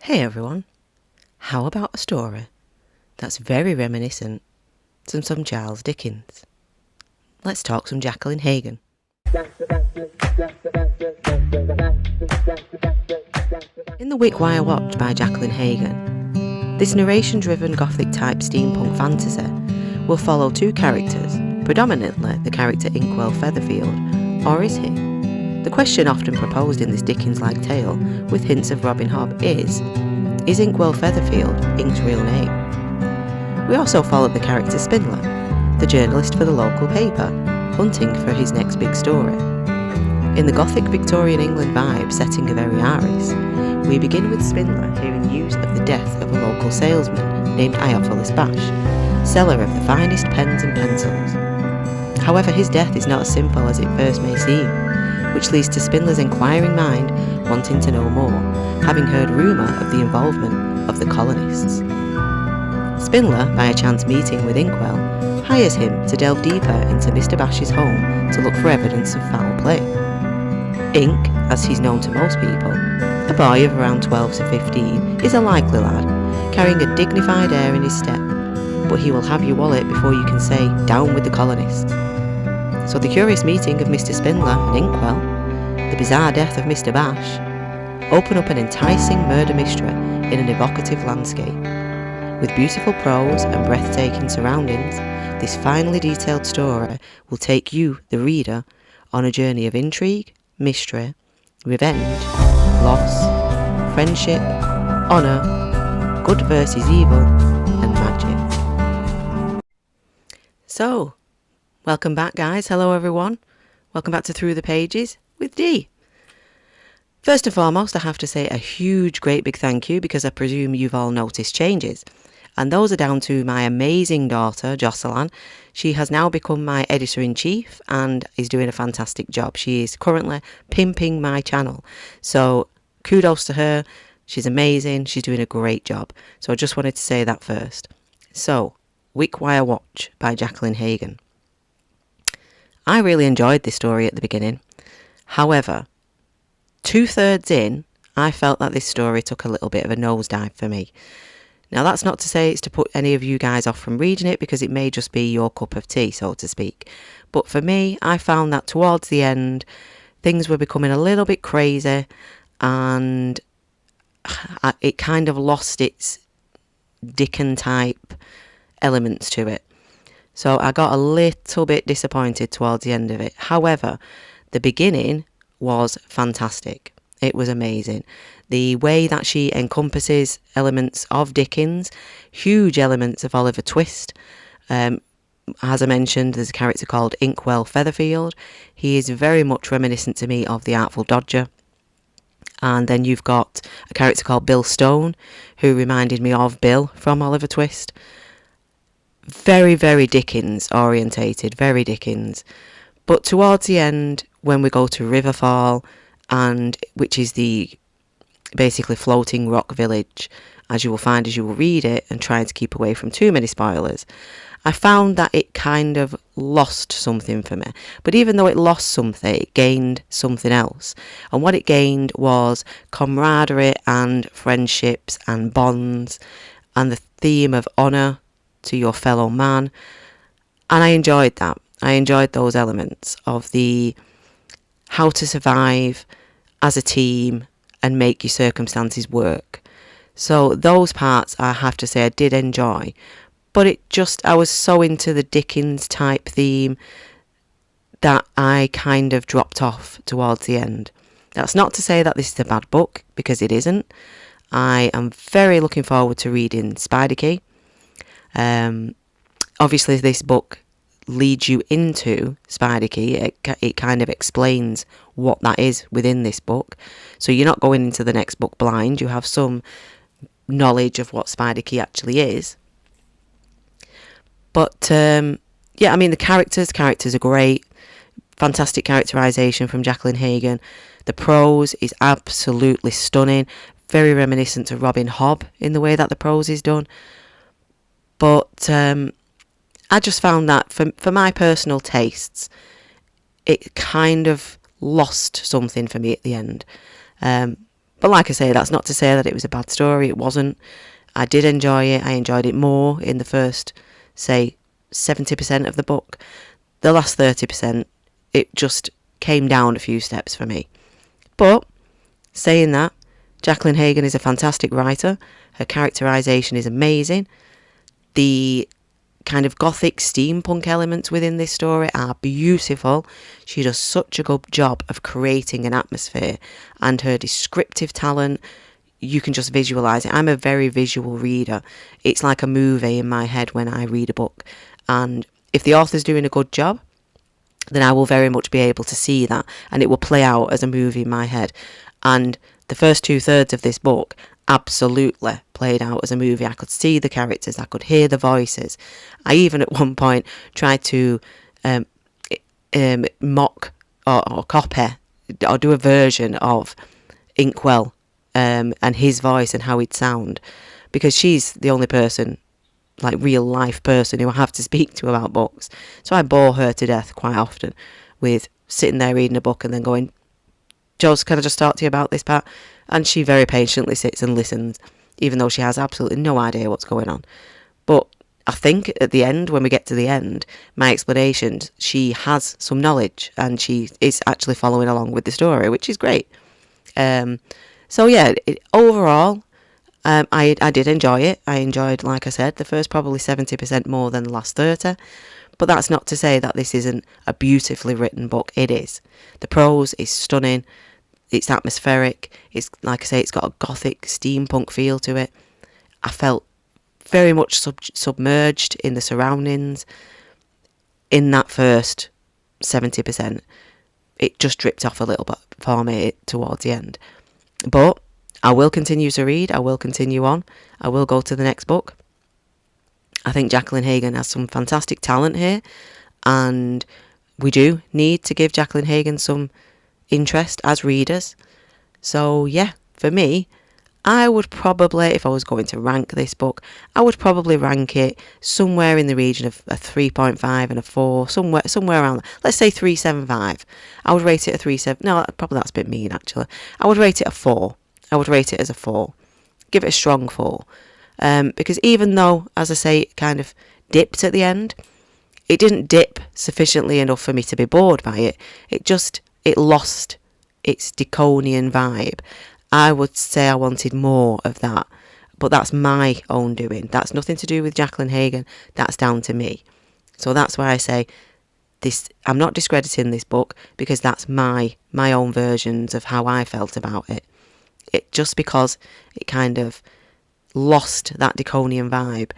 Hey everyone, how about a story that's very reminiscent to some Charles Dickens? Let's talk some Jacquelyn Hagen. In the Wickwire Watch by Jacquelyn Hagen, this narration-driven gothic-type steampunk fantasy will follow two characters, predominantly the character Inkwell Featherfield, or is he? The question often proposed in this Dickens-like tale, with hints of Robin Hobb, is Inkwell Featherfield Ink's real name? We also followed the character Spindler, the journalist for the local paper, hunting for his next big story. In the Gothic Victorian England vibe setting of Ariaris, we begin with Spindler hearing news of the death of a local salesman named Iophilus Bash, seller of the finest pens and pencils. However, his death is not as simple as it first may seem, which leads to Spindler's inquiring mind wanting to know more, having heard rumour of the involvement of the colonists. Spindler, by a chance meeting with Inkwell, hires him to delve deeper into Mr. Bash's home to look for evidence of foul play. Ink, as he's known to most people, a boy of around 12 to 15, is a likely lad, carrying a dignified air in his step, but he will have your wallet before you can say, "Down with the colonists." So the curious meeting of Mr. Spindler and Inkwell, the bizarre death of Mr. Bash, open up an enticing murder mystery in an evocative landscape. With beautiful prose and breathtaking surroundings, this finely detailed story will take you, the reader, on a journey of intrigue, mystery, revenge, loss, friendship, honour, good versus evil, and magic. So, welcome back, guys. Hello, everyone. Welcome back to Through the Pages with Dee. First and foremost, I have to say a huge, great big thank you, because I presume you've all noticed changes. And those are down to my amazing daughter, Jocelyn. She has now become my editor-in-chief and is doing a fantastic job. She is currently pimping my channel. So kudos to her. She's amazing. She's doing a great job. So I just wanted to say that first. So, Wickwire Watch by Jacquelyn Hagen. I really enjoyed this story at the beginning. However, 2/3 in, I felt that this story took a little bit of a nosedive for me. Now, that's not to say it's to put any of you guys off from reading it, because it may just be your cup of tea, so to speak. But for me, I found that towards the end, things were becoming a little bit crazy, and it kind of lost its Dickens-type elements to it. So I got a little bit disappointed towards the end of it. However, the beginning was fantastic. It was amazing. The way that she encompasses elements of Dickens, huge elements of Oliver Twist. As I mentioned, there's a character called Inkwell Featherfield. He is very much reminiscent to me of the Artful Dodger. And then you've got a character called Bill Stone, who reminded me of Bill from Oliver Twist. Very, very Dickens orientated, very Dickens. But towards the end, when we go to Riverfall, and which is the basically floating rock village, as you will find as you will read it, and trying to keep away from too many spoilers, I found that it kind of lost something for me. But even though it lost something, it gained something else. And what it gained was camaraderie and friendships and bonds, and the theme of honour to your fellow man. And I enjoyed that. I enjoyed those elements of the how to survive as a team and make your circumstances work. So those parts, I have to say, I did enjoy. But I was so into the Dickens type theme that I kind of dropped off towards the end. That's not to say that this is a bad book, because it isn't. I am very looking forward to reading Spider Key. Obviously, this book leads you into Spider Key. It kind of explains what that is within this book. So you're not going into the next book blind. You have some knowledge of what Spider Key actually is. But, yeah, I mean, the characters are great. Fantastic characterisation from Jacquelyn Hagen. The prose is absolutely stunning. Very reminiscent to Robin Hobb in the way that the prose is done. But I just found that, for my personal tastes, it kind of lost something for me at the end. But like I say, that's not to say that it was a bad story. It wasn't. I did enjoy it. I enjoyed it more in the first, say, 70% of the book. The last 30%, it just came down a few steps for me. But, saying that, Jacquelyn Hagen is a fantastic writer. Her characterisation is amazing. The kind of gothic steampunk elements within this story are beautiful. She does such a good job of creating an atmosphere, and her descriptive talent, you can just visualise it. I'm a very visual reader. It's like a movie in my head when I read a book, and if the author's doing a good job, then I will very much be able to see that, and it will play out as a movie in my head. And the first 2/3 of this book absolutely played out as a movie. I could see the characters, I could hear the voices. I even at one point tried to mock or copy or do a version of Inkwell and his voice and how he'd sound, because she's the only person, like real life person, who I have to speak to about books. So I bore her to death quite often with sitting there reading a book and then going, "Jos, can I just talk to you about this part?" And she very patiently sits and listens, even though she has absolutely no idea what's going on. But I think at the end, when we get to the end, my explanations, she has some knowledge and she is actually following along with the story, which is great. So yeah, overall, I did enjoy it. I enjoyed, like I said, the first probably 70% more than the last 30. But that's not to say that this isn't a beautifully written book. It is. The prose is stunning. It's atmospheric. It's, like I say, it's got a gothic steampunk feel to it. I felt very much submerged in the surroundings in that first 70%. It just dripped off a little bit for me towards the end. But I will continue to read. I will continue on. I will go to the next book. I think Jacquelyn Hagen has some fantastic talent here, and we do need to give Jacquelyn Hagen some interest as readers. So yeah, for me, I would probably, if I was going to rank this book, I would probably rank it somewhere in the region of a 3.5 and a 4, somewhere around, let's say 3.75. I would rate it a 3.7. No, probably that's a bit mean actually. I would rate it a 4. I would rate it as a 4. Give it a strong 4. Because even though, as I say, it kind of dipped at the end, it didn't dip sufficiently enough for me to be bored by it. It lost its Draconian vibe. I would say I wanted more of that, but that's my own doing. That's nothing to do with Jacquelyn Hagen. That's down to me. So that's why I say this. I'm not discrediting this book because that's my own versions of how I felt about it. It just because it kind of lost that Draconian vibe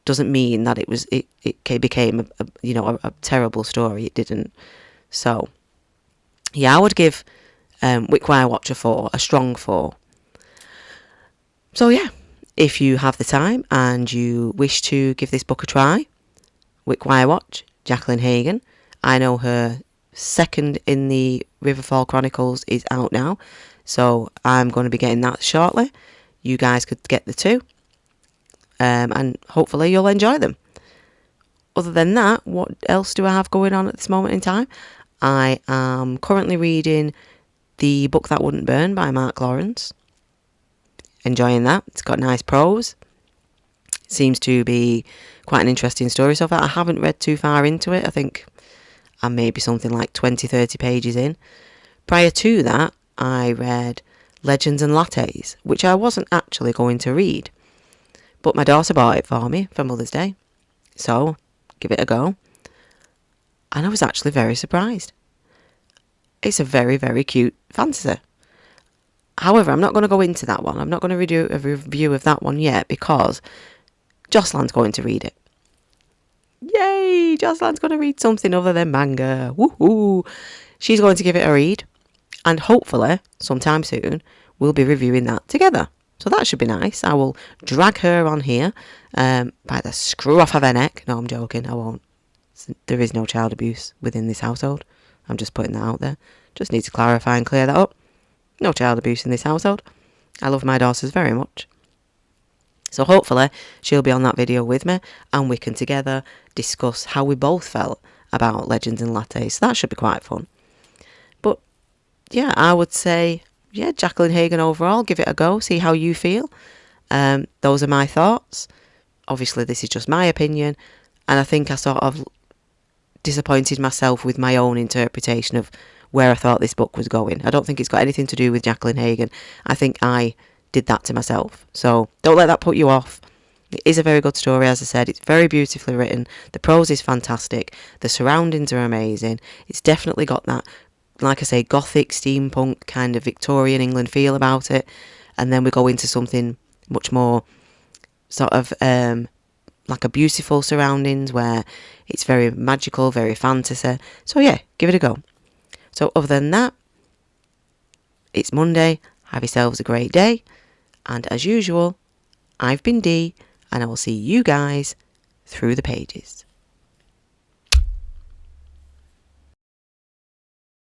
doesn't mean that it became a terrible story. It didn't. So yeah, I would give Wickwire Watch a 4, a strong 4. So yeah, if you have the time and you wish to give this book a try, Wickwire Watch, Jacquelyn Hagen. I know her second in the Riverfall Chronicles is out now, so I'm going to be getting that shortly. You guys could get the 2, and hopefully you'll enjoy them. Other than that, what else do I have going on at this moment in time? I am currently reading The Book That Wouldn't Burn by Mark Lawrence. Enjoying that. It's got nice prose. Seems to be quite an interesting story so far. I haven't read too far into it. I think I'm maybe something like 20-30 pages in. Prior to that, I read Legends and Lattes, which I wasn't actually going to read. But my daughter bought it for me for Mother's Day. So, give it a go. And I was actually very surprised. It's a very, very cute fantasy. However, I'm not going to go into that one. I'm not going to do a review of that one yet because Jocelyn's going to read it. Yay! Jocelyn's going to read something other than manga. Woohoo! She's going to give it a read. And hopefully, sometime soon, we'll be reviewing that together. So that should be nice. I will drag her on here by the screw off of her neck. No, I'm joking. I won't. There is no child abuse within this household. I'm just putting that out there. Just need to clarify and clear that up. No child abuse in this household. I love my daughters very much. So hopefully she'll be on that video with me and we can together discuss how we both felt about Legends and Lattes. So that should be quite fun. But yeah, I would say yeah, Jacquelyn Hagen overall, give it a go, see how you feel. Those are my thoughts. Obviously, this is just my opinion, and I think I sort of disappointed myself with my own interpretation of where I thought this book was going. I don't think it's got anything to do with Jacquelyn Hagen. I think I did that to myself. So don't let that put you off. It is a very good story, as I said. It's very beautifully written. The prose is fantastic. The surroundings are amazing. It's definitely got that, like I say, gothic, steampunk, kind of Victorian England feel about it. And then we go into something much more sort of like a beautiful surroundings where it's very magical, very fantasy. So yeah, give it a go. So other than that, it's Monday. Have yourselves a great day. And as usual, I've been Dee, and I will see you guys through the pages.